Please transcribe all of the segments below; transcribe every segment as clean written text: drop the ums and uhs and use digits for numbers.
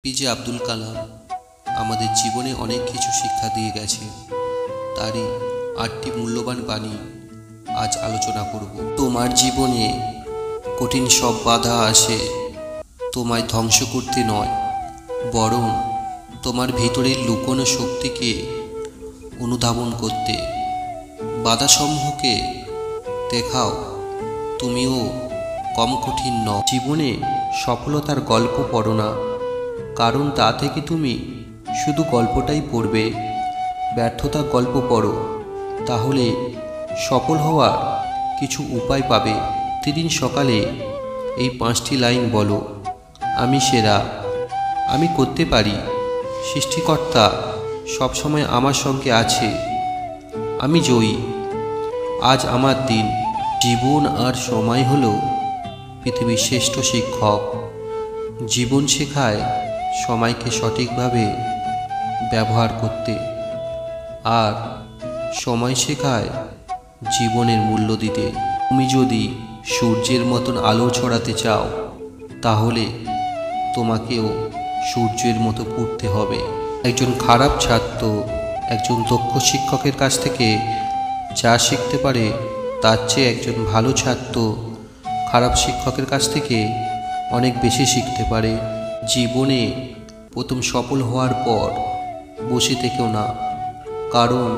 APJ Abdul Kalam আমাদের জীবনে অনেক কিছু শিক্ষা দিয়ে গেছে। তারই ৮টি মূল্যবান বাণী আজ আলোচনা করব। তোমার জীবনে কঠিন সব বাধা আসে তোমায় ধ্বংস করতে নয়, বরং তোমার ভিতরের লুকোনো শক্তিকে অনুধাবন করতে। বাধাসমূহকে দেখাও তুমিও কম কঠিন নও। জীবনে সফলতার গল্প পড়ো না, কারণ তা থেকে তুমি শুধু গল্পটাই পড়বে। ব্যর্থতার গল্প পড়ো, তাহলে সফল হওয়ার কিছু উপায় পাবে। প্রতিদিন সকালে এই 5টি লাইন বলো, আমি সেরা, আমি করতে পারি, সৃষ্টিকর্তা সবসময় আমার সঙ্গে আছে, আমি জয়ী, আজ আমার দিন। জীবন আর সময় হলো পৃথিবীর শ্রেষ্ঠ শিক্ষক। জীবন শেখায় সময়কে সঠিকভাবে ব্যবহার করতে, আর সময় শেখায় জীবনের মূল্য দিতে। তুমি যদি সূর্যের মতন আলো ছড়াতে চাও, তাহলে তোমাকেও সূর্যের মতো পড়তে হবে। একজন খারাপ ছাত্র একজন দক্ষ শিক্ষকের কাছ থেকে যা শিখতে পারে, তার চেয়ে একজন ভালো ছাত্র খারাপ শিক্ষকের কাছ থেকে অনেক বেশি শিখতে পারে। জীবনে প্রথম সফল হওয়ার পর বসে থেকেও না, কারণ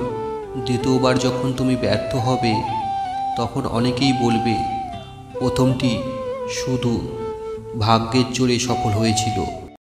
দ্বিতীয়বার যখন তুমি ব্যর্থ হবে, তখন অনেকেই বলবে প্রথমটি শুধু ভাগ্যের জোরে সফল হয়েছিল।